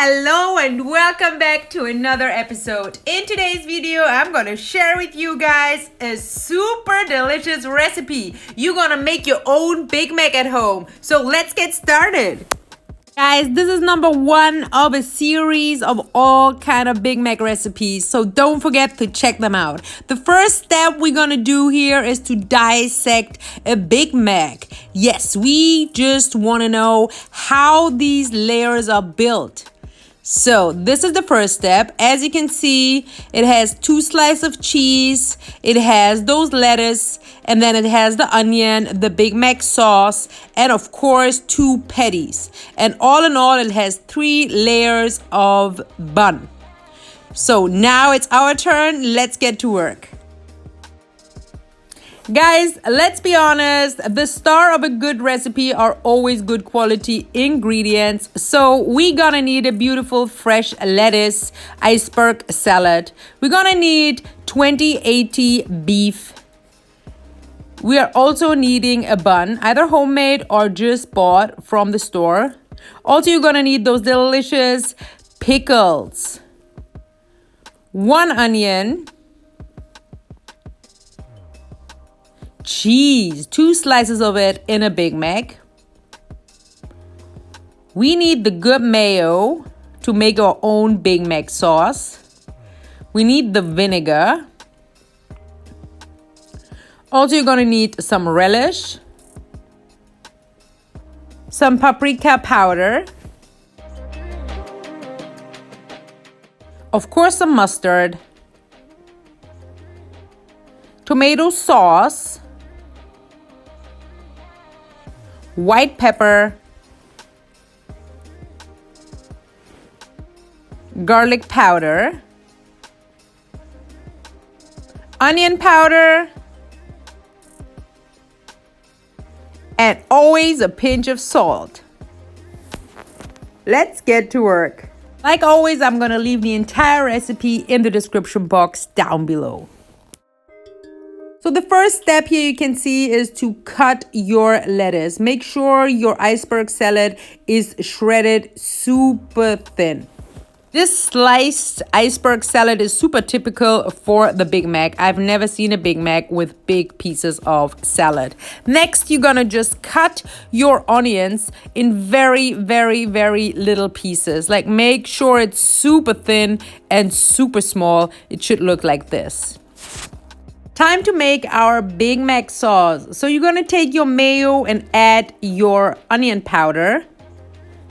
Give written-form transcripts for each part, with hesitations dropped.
Hello and welcome back to another episode. In today's video, I'm gonna share with you guys a super delicious recipe. You're gonna make your own Big Mac at home. So let's get started. Guys, this is number one of a series of all kind of Big Mac recipes, so don't forget to check them out. The first step we're gonna do here is to dissect a Big Mac. Yes, we just wanna know how these layers are built. So this is the first step. As you can see, it has 2 slices of cheese, it has those lettuce, and then it has the onion, the Big Mac sauce, and of course 2 patties. And all in all, it has 3 layers of bun. So now it's our turn. Let's get to work. Guys, let's be honest, the star of a good recipe are always good quality ingredients. So we're gonna need a beautiful fresh lettuce iceberg salad. We're gonna need 2080 beef. We are also needing a bun, either homemade or just bought from the store. Also, you're gonna need those delicious pickles, 1 onion, cheese, 2 slices of it in a Big Mac. We need the good mayo to make our own Big Mac sauce. We need the vinegar. Also, you're gonna need some relish, some paprika powder, of course some mustard, tomato sauce, white pepper, garlic powder, onion powder, and always a pinch of salt. Let's get to work. Like always, I'm gonna leave the entire recipe in the description box down below. So the first step here you can see is to cut your lettuce. Make sure your iceberg salad is shredded super thin. This sliced iceberg salad is super typical for the Big Mac. I've never seen a Big Mac with big pieces of salad. Next, you're gonna just cut your onions in very, very, very little pieces. Like, make sure it's super thin and super small. It should look like this. Time to make our Big Mac sauce. So you're gonna take your mayo and add your onion powder.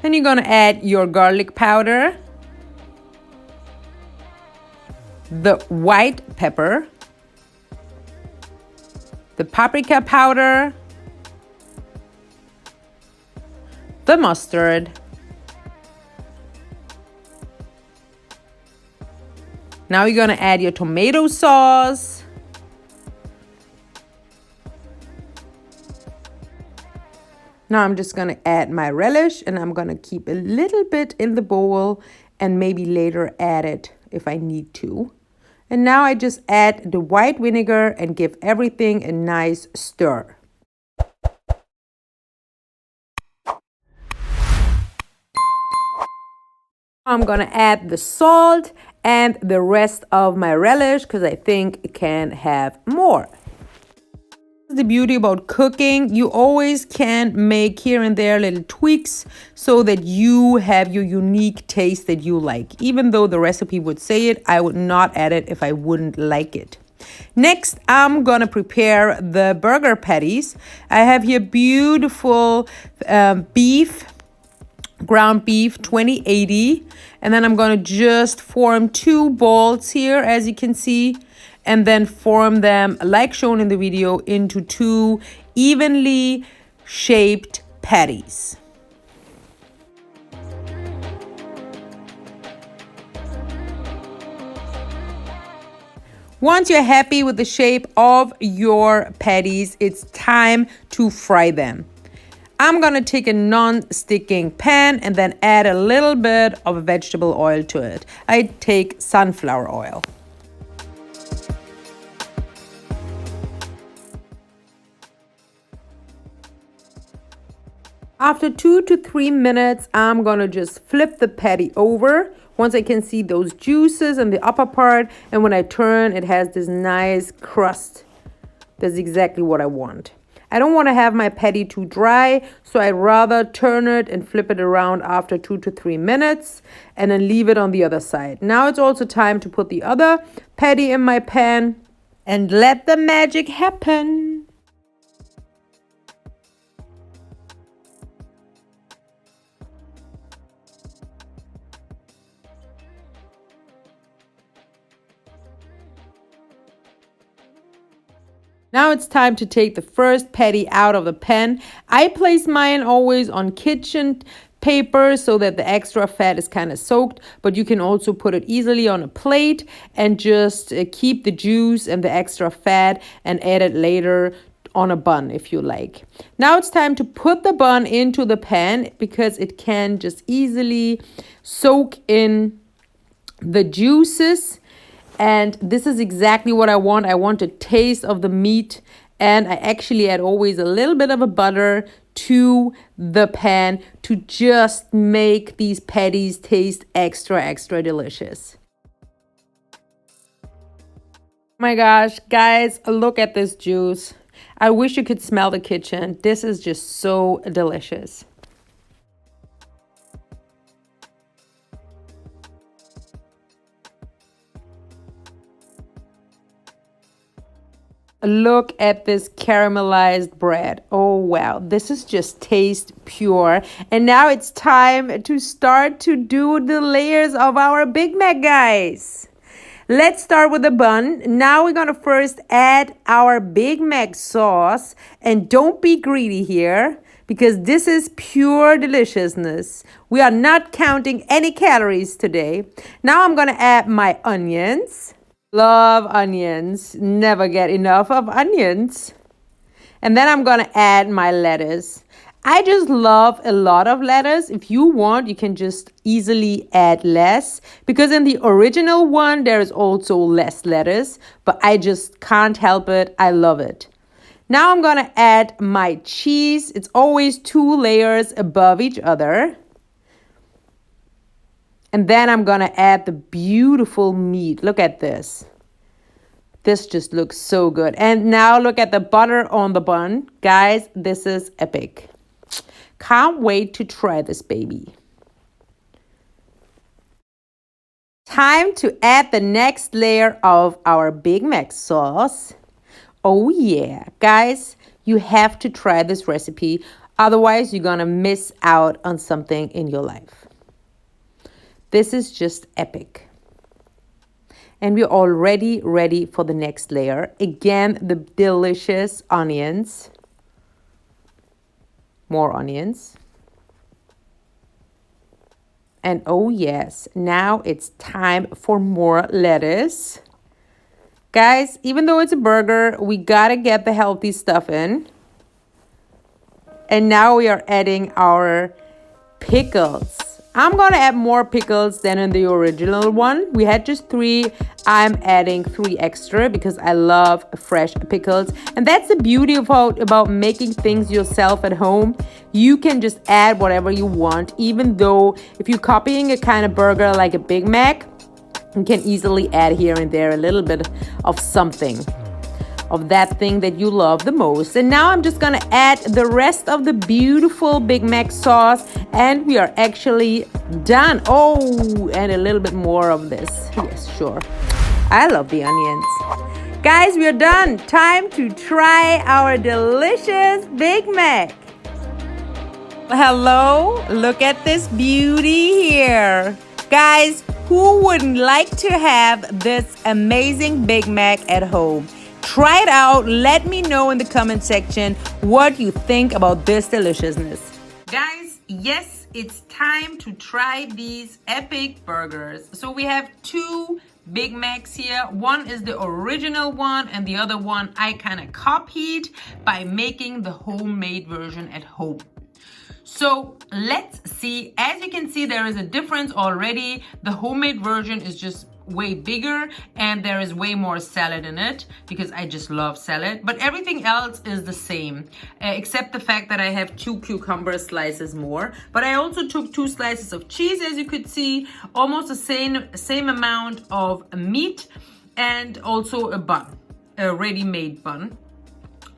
Then you're gonna add your garlic powder, the white pepper, the paprika powder, the mustard, now you're gonna add your tomato sauce, now I'm just gonna add my relish and I'm gonna keep a little bit in the bowl and maybe later add it if I need to. And now I just add the white vinegar and give everything a nice stir. I'm gonna add the salt and the rest of my relish because I think it can have more. The beauty about cooking, you always can make here and there little tweaks so that you have your unique taste that you like. Even though the recipe would say it, I would not add it if I wouldn't like it. Next, I'm gonna prepare the burger patties. I have here beautiful beef, ground beef 2080, and then I'm gonna just form 2 balls here, as you can see, and then form them, like shown in the video, into 2 evenly shaped patties. Once you're happy with the shape of your patties, it's time to fry them. I'm gonna take a non-sticking pan and then add a little bit of vegetable oil to it. I take sunflower oil. After 2 to 3 minutes, I'm gonna just flip the patty over. Once I can see those juices in the upper part, and when I turn, it has this nice crust. That's exactly what I want. I don't want to have my patty too dry, so I'd rather turn it and flip it around after 2 to 3 minutes and then leave it on the other side. Now it's also time to put the other patty in my pan and let the magic happen. Now it's time to take the first patty out of the pan. I place mine always on kitchen paper so that the extra fat is kind of soaked, but you can also put it easily on a plate and just keep the juice and the extra fat and add it later on a bun if you like. Now it's time to put the bun into the pan because it can just easily soak in the juices. And this is exactly what I want. I want a taste of the meat. And I actually add always a little bit of a butter to the pan to just make these patties taste extra, extra delicious. Oh my gosh, guys, look at this juice. I wish you could smell the kitchen. This is just so delicious. Look at this caramelized bread. Oh wow, this is just taste pure. And now it's time to start to do the layers of our Big Mac, guys. Let's start with the bun. Now we're gonna first add our Big Mac sauce. And don't be greedy here because this is pure deliciousness. We are not counting any calories today. Now I'm gonna add my onions. Love onions. Never get enough of onions. And then I'm going to add my lettuce. I just love a lot of lettuce. If you want, you can just easily add less because in the original one, there is also less lettuce, but I just can't help it. I love it. Now I'm going to add my cheese. It's always 2 layers above each other. And then I'm going to add the beautiful meat. Look at this. This just looks so good. And now look at the butter on the bun. Guys, this is epic. Can't wait to try this baby. Time to add the next layer of our Big Mac sauce. Oh yeah, guys, you have to try this recipe. Otherwise, you're going to miss out on something in your life. This is just epic. And we're already ready for the next layer. Again, the delicious onions. More onions. And oh yes, now it's time for more lettuce. Guys, even though it's a burger, we gotta get the healthy stuff in. And now we are adding our pickles. I'm going to add more pickles than in the original one. We had just 3. I'm adding 3 extra because I love fresh pickles. And that's the beauty about making things yourself at home. You can just add whatever you want, even though if you're copying a kind of burger like a Big Mac, you can easily add here and there a little bit of something, of that thing that you love the most. And now I'm just gonna add the rest of the beautiful Big Mac sauce and we are actually done. Oh, and a little bit more of this. Yes, sure. I love the onions. Guys, we are done. Time to try our delicious Big Mac. Hello, look at this beauty here. Guys, who wouldn't like to have this amazing Big Mac at home? Try it out. Let me know in the comment section what you think about this deliciousness. Guys, yes, it's time to try these epic burgers. So we have 2 Big Macs here. One is the original one and the other one I kind of copied by making the homemade version at home. So let's see. As you can see, there is a difference already. The homemade version is just way bigger and there is way more salad in it because I just love salad. But everything else is the same, except the fact that I have 2 cucumber slices more. But I also took 2 slices of cheese, as you could see, almost the same amount of meat, and also a bun, a ready-made bun.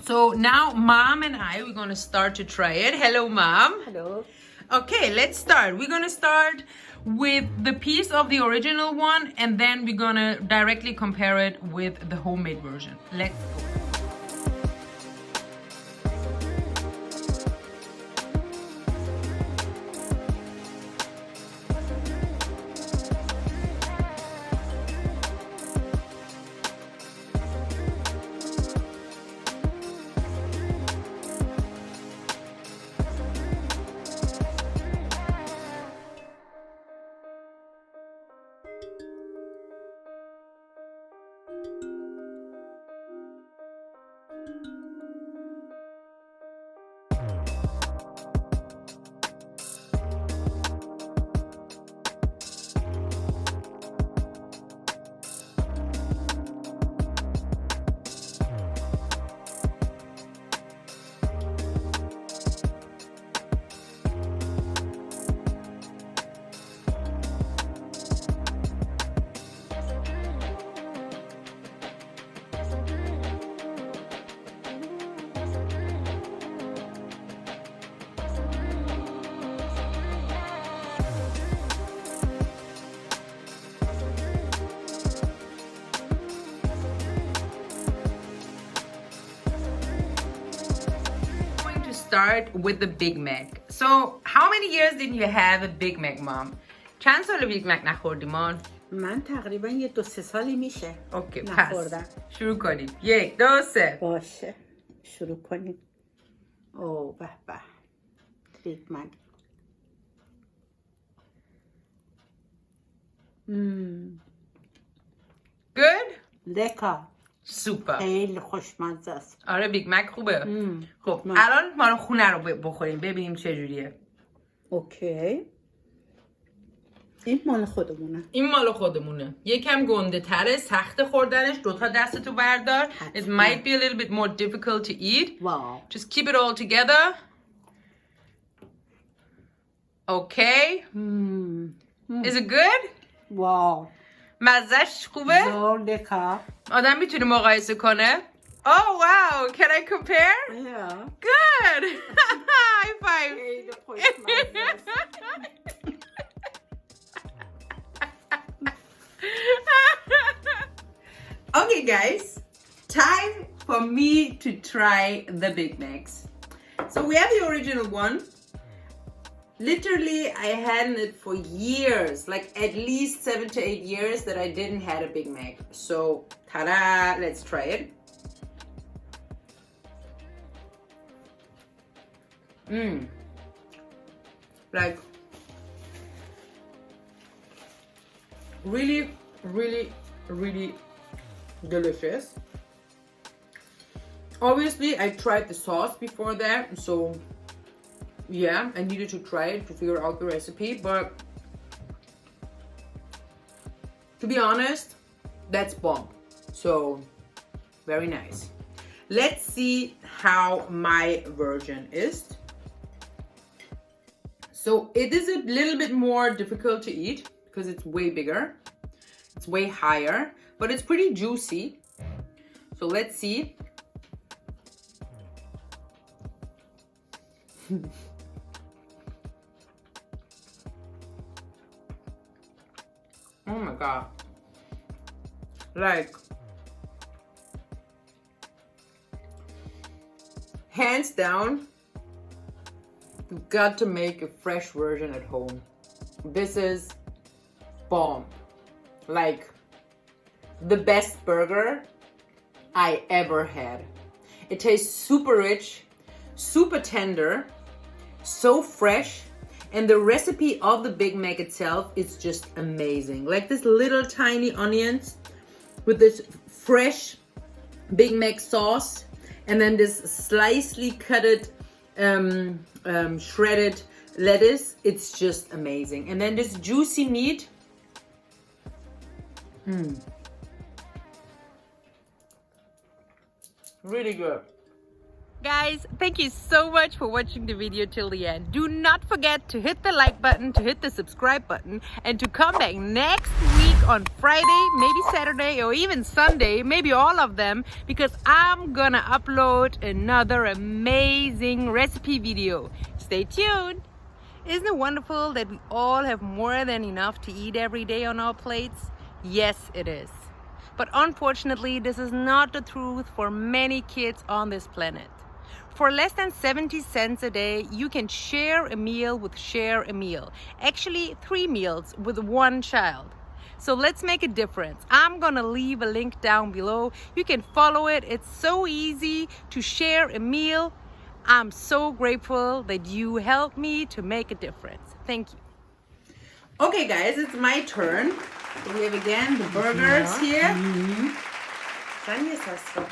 So now Mom and we're gonna start to try it. Hello, Mom. Hello. Okay, let's start. We're gonna start with the piece of the original one, and then we're gonna directly compare it with the homemade version. Let's go. Start with the Big Mac. So, how many years did you have a Big Mac, Mom? چند سال بیگ مک نخوردی مان؟ من تقریبا 2-3 سالی میشه اوکی، نخوردم. پس شروع کنیم. 1 2 3. باشه، شروع کنیم. اوه به به، بیگ مک. Good? لکا. سوپر. خیلی خوشمزه است. آره بیگ مک خوبه. خب الان ما رو خونه رو بخوریم ببینیم چه جوریه. اوکی. این مال خودمونه. این مال خودمونه. یکم گنده تره، سخت خوردنش. 2 تا دستتو بردار. It might be a little bit more difficult to eat. Wow. Just keep it all together. Okay. Is it good? واو. مزهش خوبه؟ زور لکا. آدم میتونه مقایسه کنه؟ Oh wow, can I compare? Yeah. Good. High five. خیلی خوشمزه است. Okay guys, time for me to try the Big Macs. So we have the original one. Literally, I hadn't it for years, like at least 7 to 8 years that I didn't had a Big Mac. So, ta-da, let's try it. Like, really, really, really delicious. Obviously, I tried the sauce before that, so yeah, I needed to try it to figure out the recipe, but to be honest, that's bomb. So, very nice. Let's see how my version is. So, it is a little bit more difficult to eat because it's way bigger. It's way higher, but it's pretty juicy. So, let's see. Oh my god. Like, hands down, you've got to make a fresh version at home. This is bomb. Like, the best burger I ever had. It tastes super rich, super tender, so fresh. And the recipe of the Big Mac itself is just amazing. Like this little tiny onions with this fresh Big Mac sauce, and then this slicely cutted, shredded lettuce. It's just amazing. And then this juicy meat. Really good. Guys, thank you so much for watching the video till the end. Do not forget to hit the like button, to hit the subscribe button, and to come back next week on Friday, maybe Saturday, or even Sunday, maybe all of them, because I'm gonna upload another amazing recipe video. Stay tuned. Isn't it wonderful that we all have more than enough to eat every day on our plates? Yes, it is. But unfortunately, this is not the truth for many kids on this planet. For less than 70 cents a day, you can share a meal with Share a Meal. Actually, 3 meals with 1 child. So let's make a difference. I'm gonna leave a link down below. You can follow it. It's so easy to share a meal. I'm so grateful that you helped me to make a difference. Thank you. Okay guys, it's my turn. We have again the burgers here. Dann ist das so.